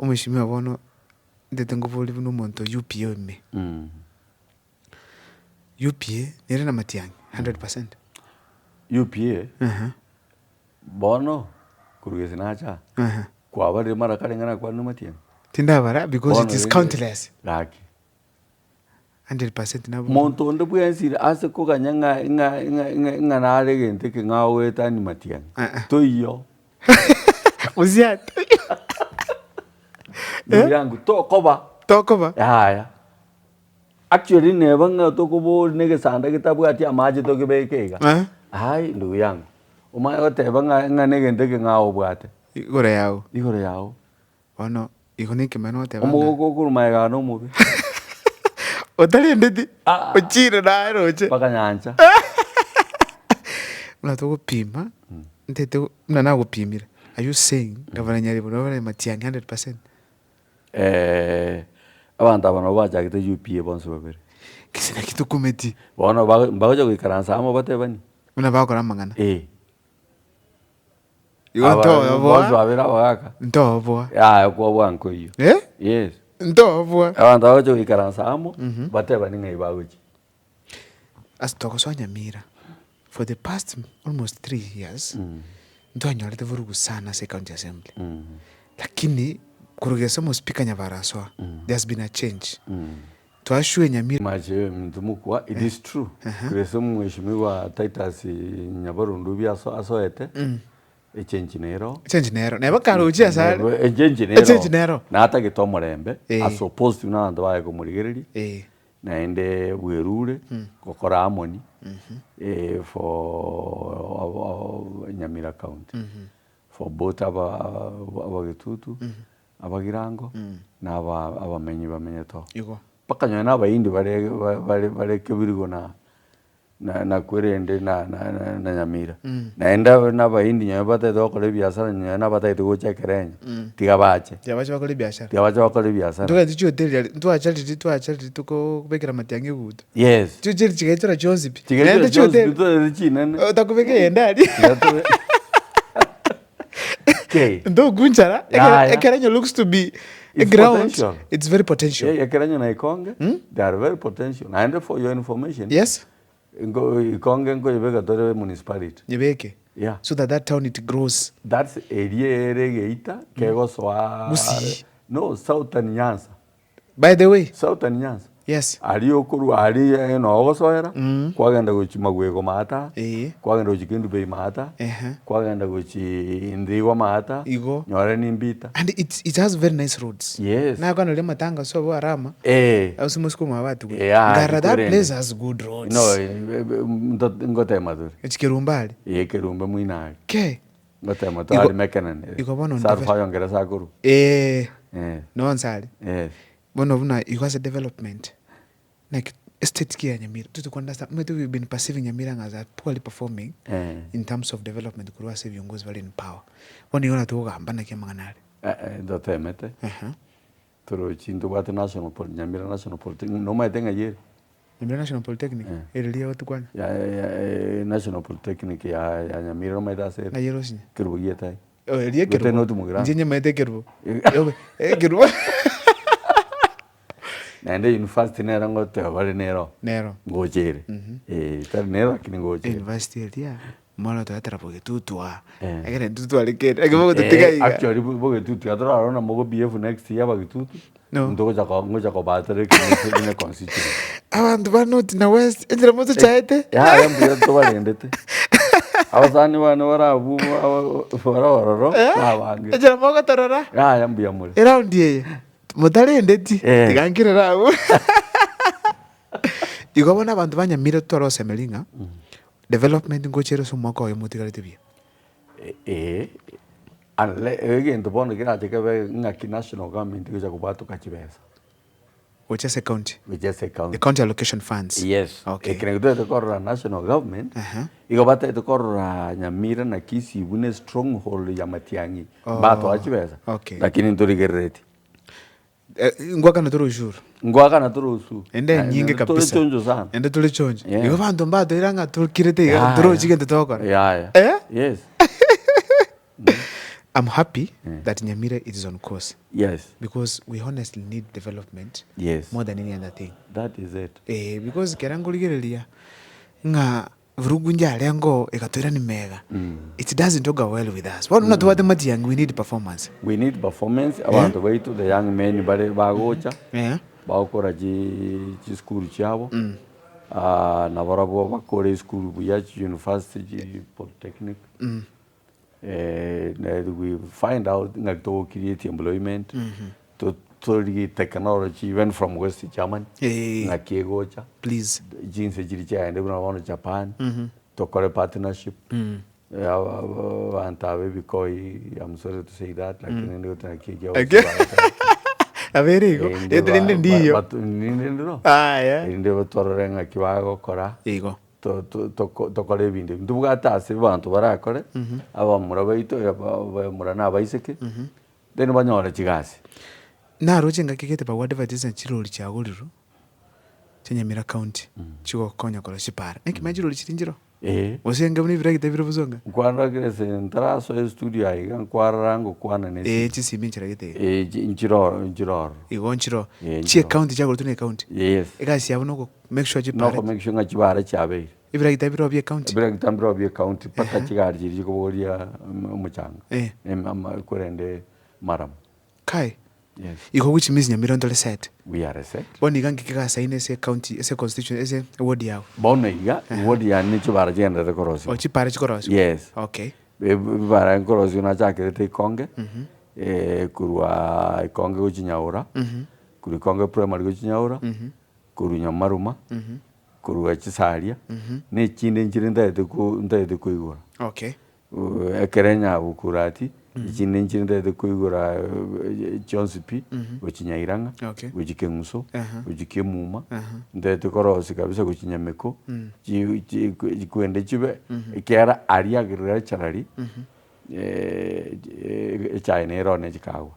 umeshimiwa bono ndete ngubuli buno monto UPA MCA. UPA nere na Matiang'i 100%. UPA bono kurugesi nacha kwa bari mara kalengana kwa no Matiang'i tindabara because bono it is countless laki 100% na monto ndo bwensi ase ko kanyanga nga nare gente ke ngawe tani Matiang'i to iyo uziat yangu to koba ya actually never nga to ko bo nege sanda kitabu ati amaje to ke bekega hai ndugu yangu umaye oteba nga nege ndeke ngawo bwate igore yawo ono igonike mano oteba umugo kurumaiga no mubi otali ndeti ochire na roche paka nyanja una to gupima ndete una na gupimira. Are you saying gavana NYARIBO na Matiang'i 100%? Abantu abana bacha kite UPA bonso babere kisina kitu komedi bono bagoja kwikaransa amo batebani una bakora mangana bonso babera bagaka ntobo kwa bwanko iyo yes ntobo abantu bagoja kwikaransa amo batebani ngai bagoji astoko Nyamira for the past almost 3 years ndonyolete vurugu sana se county assembly lakini kurugesa mo speaker Nyabaraswa there's been a change twashwe Nyamira maje mtumukwa it is true kuresa mweshimiwa Titus Nyabarondu bya asoete change nero neba karuji asale change nero na hata gitomorembe as opposed to na ndo baye kumurigereri naende bwerure gukora harmony for Nyamira county for both abagitutu abagirango na abamenyi bamenyeto paka nyana abayindi bare kebirigo na kwerende na Nyamira naenda na abayindi nyaba bate dokole biashara nyana bate tugochekerenya tigabache bakole biashara ndoga ticho hotel twachali tuko kubekera Matiang'i gudu yes ticho chigaitira Joseph nende ticho hotel chinene utakubeka yendali okay ndo gunchara ekerenyo looks to be a ground potential. It's very potential ekerenyo na Ikonge they are very potential and for your information yes Ikonge ngo yebeka tore municipality yebeke so that town it grows that's area Geita kegoswa no southern Nyanza by the way southern Nyanza yes ali okuru ali no ogosoera kwagenda guchima gwego mata kwagenda guchikindu bei mata kwagenda guchi ndiwa mata nyore nimbita and it has very nice roads yes na kana le matanga so bo arama au simusko watu ngara that place has good roads no ngote maduri chikerumbali kerumba muinali ke ngote matali mekenane ikobono sarfa yongera sakuru no nsali one of it was a development like estate kia Nyamira to understand maybe we've been perceiving Nyamira as a poorly performing in terms of development kurwa save viongozi vale in power one yona to gamba na kimanganale ndo temete toro chinto watu Nyamira national polytechnic no maitenga yeri Nyamira national polytechnic ile watu kwana ya national polytechnic ya Nyamira no maita se na yerosi kirbo yeta ile kirbo no tumugira njenye maite kirbo kirbo naende university nera ngote bari nero ngojere tar nero kini ngojere university ya mwana to atara bogetutwa agere tutu alikere agemo tutega actually bogetutu adora arona mogo BF next year bagitutu ndo ngoja ko batare kini constitution abantu banoti na west endera moto chaete ya mbuya to barendete abasani bana barabu fororo abange endera mogo torora ya mbuya muri around ye mutare ndeti tigangire rawo igobona abantu banyamira toro semelinga development ngochero somwako yo mutigarite bia ale again to bono kira teke ngaki national government kuja kubatu kachibesa which is a county the county allocation funds yes okay kene to korra national government igobata to korra Nyamira na Kisibune stronghold ya Matiang'i bato achibesa lakini ntorigereti ngwaka na toro ushuru ende nyingi kabisa tole chonjo sana ende tole chonjo igo bantu mbato iranga tukirete toro chigende tokora yes I'm happy that Nyamira is on course. Yes. Because we honestly need development. Yes. More than any other thing. That is it. Because keranguligerelia nga vurugunja lengo ekatwira ni mega. It doesn't go well with us. What not what the Matiang'i, we need performance. We need performance. I want to wait to the young men but bagocha. Yeah. Bakora ji school chabo. Na barabo bakore school buya university polytechnic. We find out that to create employment, to technology, even from West Germany, please. Jinsi jiricha and everyone in Japan, to call a partnership. I'm sorry to say that, like in a very good. Tokore bindi ndubuga ase bantu barakore abamura baito abamura nabaiseke then banyora kigasi naroche ngakigete pa whatever it is chiroli chaguliro Nyamira county chiko konya kola chipara nekimajiroli chirinjiro osenga buni biragite biro buzonga kwara grese ntraso studio aiga kwararango kwana nesi chisimi chiragite inchiro igonchiro chi county chagolo tune county yes egasi yabo no make sure chipara no make sure ngachibara chabe ibiragite biro bye county ibiragite biro bye county paka chigari chiko boria umuchanga kurende maram kai yes iko which means Nyamira ndole set we are set boni gangi kika saine se county se constitution se ward yao bona iga ward ya ni chibara jenda de korosi o chipara chikorosi yes okay bara korosi una chakete ikonge kurwa ikonge uchinyawura kuri ikonge primary uchinyawura kuri Nyamaruma kurwa chisaria ne chinde nchirinda ndete kuigura okay ekerenya bukurati ikindi nchirinda kuigura Jonsipi uchinyayiranga uchikenguso uchikemuma ndete korosi kabisa kuchinyameko kwende chibe kera aria girira charari chaine erone chikago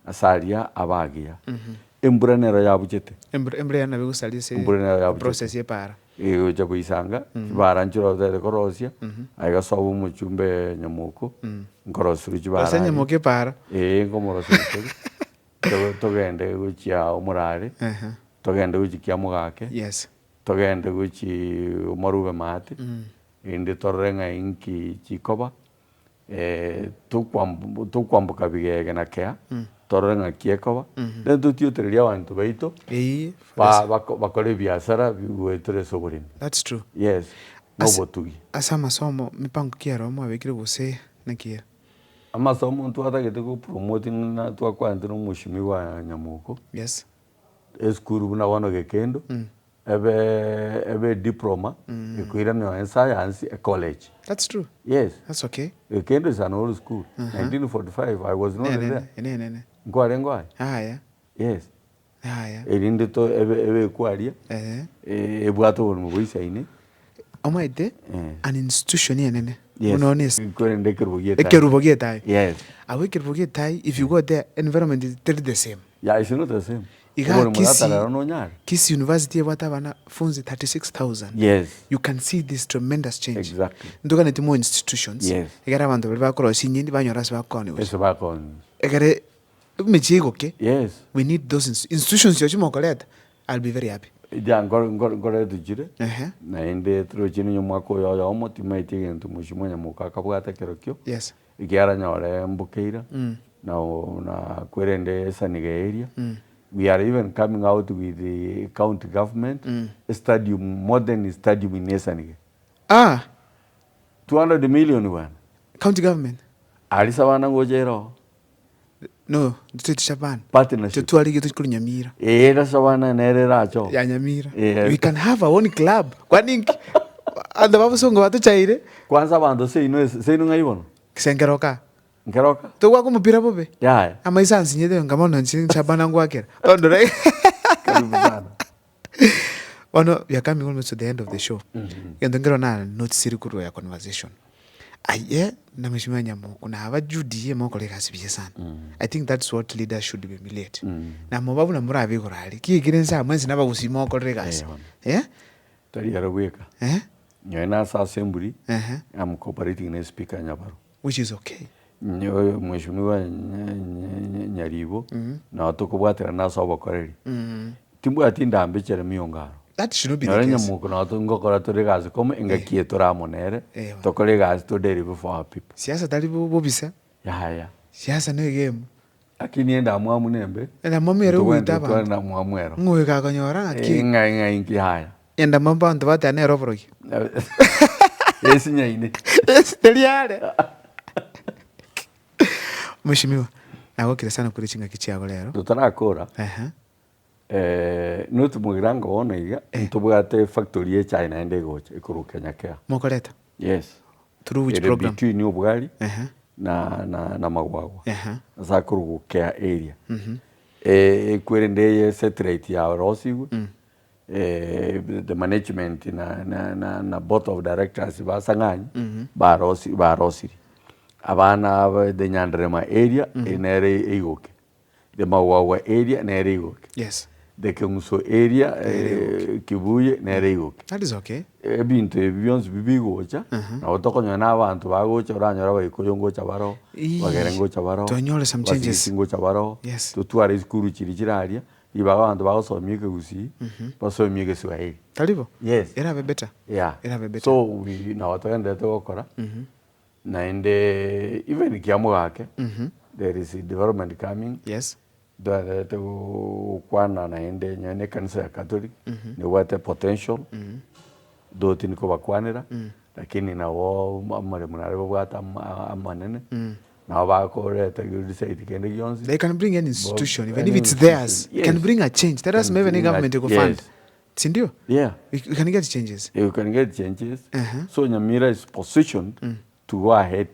asaria abagia embranero yabuchete embrana begusalise process yepara uja kuisanga bara nchiro de korosia aiga sobu muchumbe nyamuko nkorosi chibara asa nyamuke para ngomorosi togende guchia umurare togende guchikia mugake yes togende guchi umorube mate indi torrenga inki chikoba tukwambuka bigege na kea torrenga kiekoba ndu tiotereria wantu baito bakore biashara biwetore soborini. That's true. Yes. Nobotugi. Asa masomo mipango kiaro mo abekire gose nakia. Amasomo ntu atagete ku promoting na twakwandira umushimi wa Nyamuko. Yes. Eskuru buna wano gekendo. Ebe diploma ikuira no science college. That's true. Yes. That's okay. Gekendo is an old school. 1945 I was not there. Ngware. Yeah. Yes. Yeah. Erinde to ebe kwaria. Ebwato mu buisaine. Omaide an institution yenene. Yes. Unaonesa. Kwende kerubogie. Ekerubogie tai. Yes. Awe kerubogie tai, if you go there, environment is still the same. Yeah, it's not the same. Kisi University watabana funzi 36,000. Yes. You can see this tremendous change. Exactly. Ndoka neti more institutions. Yes. Egara abantu bakoro sinyindi banyorasi bakoni. Eso bakoni. Egare mechigo ke. Yes. We need those institutions yochimo koleta. I'll be very happy. Ja ngore dujire. Na inde tro chini nyumako yo motivate ntu mushimo nyamuka kabwata kerokyo. Yes. Igiara nyore mbukeira. Na kwerende sanige area. We are even coming out with the county government stadium, modern stadium in Nesanige. 200 million one. County government? Alisa wana ngojero. No, dutete Japan. Partnership. Tutuali gitu kuri Nyamira. Rasa wana nere racho. Ya Nyamira. We can have our own club. Kwani anda baba songo watu chaire. Kwanza bando seino ngaibono. Kisengeroka. Ngeroka. Tugwa kumupira bobe. Yeah. Ama isansi nyede ngamono nchini Japan ngwakera. Tondo right. Karibu sana. Ono, we are coming almost to the end of the show. Ngero na note kuru ya conversation. Aye na mheshimiwa Nyamuko na abajudi moko lekasibiye sana. I think that's what leaders should be emulate. Na mubabu na murabe gorali. Kigirenza mwenzi naba gusimo ko lekasi. Tari yarabweka. Nyena sa assembly. I'm cooperating na speaker Nyabaru. Which is okay. Mheshimiwa Nyaribo na tukubwatira naso abakoreri timbwati ndambe chere miongaro. That should be the case. Nyamuko na ngokora turi gazi kome engakie turamonere tokore gazi to deliver for our people. Siasa tali bobisa. Ya. Siasa no game. Lakini enda mwamu nembe. Enda mwamere uitaba. Twenda mwamwero. Ngowe kakonyora aki. Nga inki haya. Enda mamba ndo bata ne robroki. Yesi nyaine. Yes, teliare. Mheshimiwa, nagokire sana kuri chinga kichiago lero. Tutarakora. Nutumugira ngona iga ntubwate factory ya China ende goche ikuru Kenya Care. Mokoreta. Yes. Through which program? Between ubugari na magwagwa. Za kuru Care area. Kwerende ye satellite ya Rosigu. The management na board of directors basanganye ba Rosiri. Abana de Nyandrama area inere igoke. The Mawawa area nere igoke. Yes. The Kumuso area Kibuye nere igoke. That is okay. Ebintu ebyonse bibigocha na otokonya n'abantu bagocha oranyora bayikoyongocha baro bagerengocha baro tonyole some changes singocha baro yes tutware iskuru kirikiraria ibaga abantu bagosomye kegusi basomye Kiswahili talibo yes era be better yeah era be better so we na watenda gukora na ende even kiamu gake there is a development coming yes that kwana na ende nyane kanisa ya Catholic ni wate potential doti niko bakwanira lakini na wo amare munarebo bwata amanene na bakoreta decide kende yonzi they can bring an institution even if it's theirs yes. Can bring a change that doesn't even government to fund sindio yeah we can get changes so Nyamira is positioned to go ahead.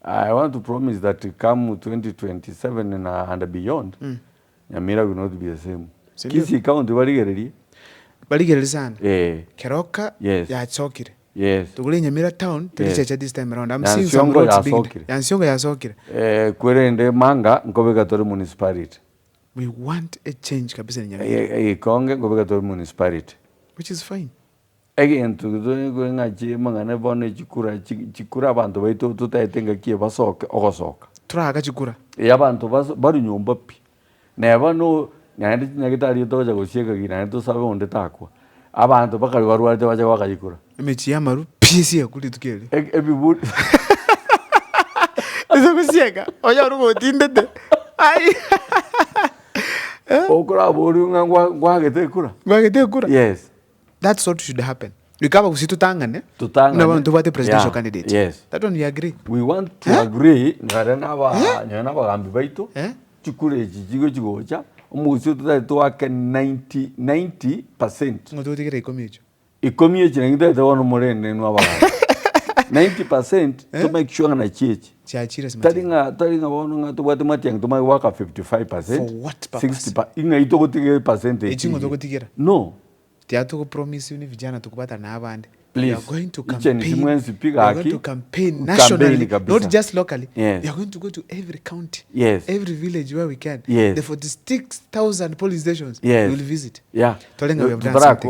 I want to promise that come 2027 and beyond Nyamira will not be the same. Kisi county baligereri sana keroka ya chokire yes tugule Nyamira town tulichecha this time around I'm seeing some roads big yansongo ya sokire kwerende manga nkobeka tori municipality we want a change kabisa ni Nyamira ikonge nkobeka tori municipality which is fine again tugo ngaje mangane bone chikura abantu baito tutaitenga kie basoke ogosoka turaga chikura abantu bari nyumba pi neba no nyande nyagitari toja gosieka gira to sabe onde takwa abantu bakari barwarte baje bakayikura mechi yamaru pisi yakuri tukele everybody eso gosieka oya rugo tindete ai okura boru ngwagete kura yes that's what should happen Likaba kusitutangane na abantu bate presidential candidate yes that one we agree we want to agree ngarana ba gambi baito chikure jigo jigocha umusi tutatu wake 90% ngoto tigere ikomicho ngide tawono morene no abaga 90% to make sure na chichi chiachire simati taringa bono ngato bwate Matiang'i to waka 55% for what purpose 60% inga itoko tigere percentage ichingo toko tigera no tiatu promise uni vijana tukupata na abande we are going to campaign nationally not just locally yes. We are going to go to every county yes. every village where we can yes. the 46,000 police stations yes. we will visit yeah tolenga we have done something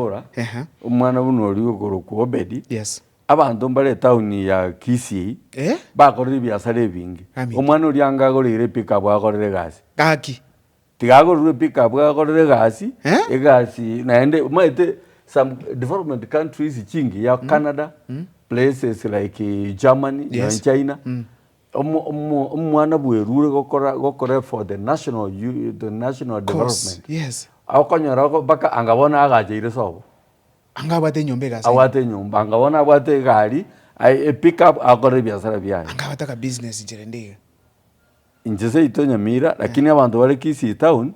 umwana buno oli ukoro ku obedi yes abantu mbale town ya Kisii bakorera biasara ebingi umwana oli angagorire pick up akorere gasi kaki tigagorire pick up akorere gasi egasi naende maite some development countries chingi ya Canada places like Germany yes. and China umwana bwerure gokora for the national development yes akonyora baka angabona agajeire sobo angabate nyombe gasi awate nyumba angabona abate gari I pick up akore biasara byaye angabata ka business jirendega injese ito Nyamira lakini abantu bari Kisii town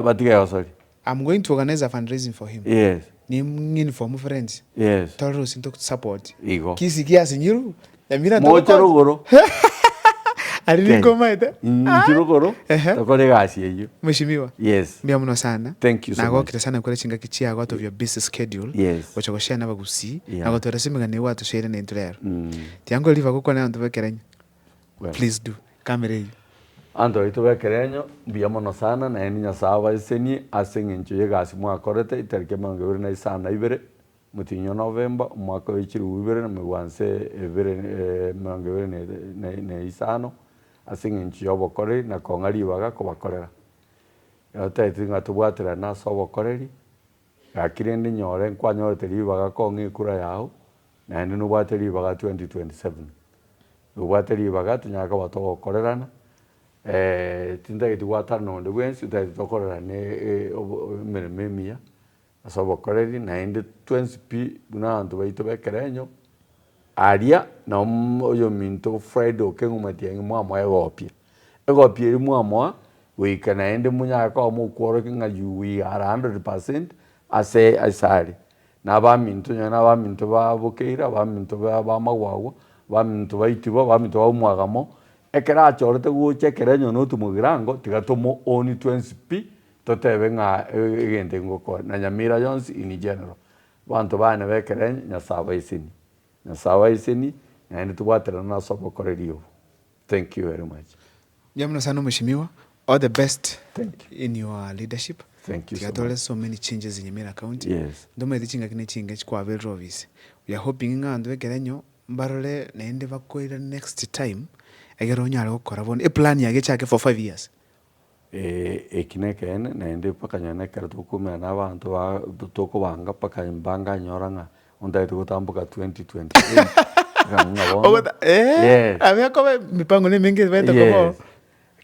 batiga yosori I'm going to organize a fundraising for him yes ni ngini for my friends yes toro sinto support igo Kisii kiasi nyiru Nyamira mochorogoro aliko maita njirogoro takore gasi eyo mheshimiwa yes mbia mno sana thank you so much nago kita sana kore chinga kichia out of your busy schedule yes wachogoshia na bagusi nago torasimiga ne watu shere na intulero tiango liva kuko na ndo bekerenya please do kamera hiyo ando ito bekerenyo mbia mno sana na eni nyasaba iseni asengencho yegasi mwakorete iterike mangewiri na isana ibere mutinyo November mwaka w'ekiri 2025 ase eng'encho ya obokoreri na kong'a ribaga kobakorera yotaete ng'a tobwaterana ase obokoreri gaki rende nyore nkwanyorete ribaga kong'a ekura yago naende nobwate ribaga 2027 obwate ribaga tonyara koba togokorerana tintageti gwatana onde bwensi otagete tokorerana emeremo emiya ase obokoreri naende twensi pi buna abanto baito bekera enyo aria na oyo minto Friday okeng'u Matiang'i mwamoa egopia eri mwamoa goika naende monyara koba mokworokia ng'a you are 100% ase are na abaminto nyona abaminto babokeire abaminto bamagwagwa abaminto baitibo abaminto baumwagamo ekero achorete gocha ekero enyo notumogera ango tiga tomo oni 20 pi totebe ng'a egente ngokora na Nyamira yonsi in general banto bane bekera enyo Nyasaye baiseni naende tobwaterana ase obokoreri obo. Thank you very much. Jamno sana mheshimiwa. All the best. Thank you. In your leadership. Thank you so much. much. So many changes in Nyamira County. Yes. Ndoma chinga kine chinga chikwa velro office. We are hoping ng'andu ekerenyo mbarole naende bakoira next time egero nyara gukora bono plan yage chake for 5 years. Ekinekene naende paka nyana ekero tokumena n'abantu tokobanga paka mbanga nyoranga ondaite gotambuka 2028 ameakobe mipango ni mingi baita kobo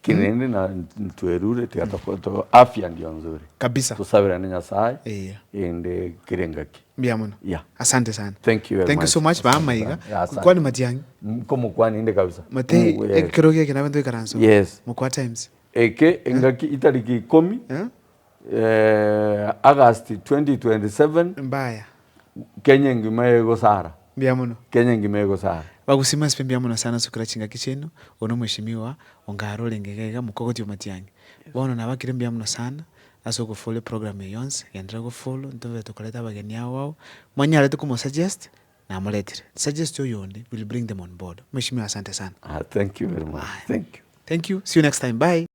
kinende na ntwerure tigatoko afya ndio nzuri kabisa tusabirane Nyasaye ende kirengaki mbiamuno asante sana. Thank you so much bamaiga kwani Matiang'i komo kwani inde kabisa mate ekiroge kina bento ikaranso mukwa times eke engaki itariki 10 August 2027 mbaya Kenya ngima egosara mbiamuno Kenya ngima egosara bagusima spembia muno sana sukira chinga kicheno ono mheshimiwa ongaro lengegega mukogoti wa Matiang'i bono nabakire mbia muno sana aso go follow program yonse yandra go follow ntove tokoleta bageni wao mwanyale tukumo suggest na amuletire suggest yoyonde will bring them on board. Mheshimiwa asante sana. Thank you very much. Thank you. See you next time. Bye.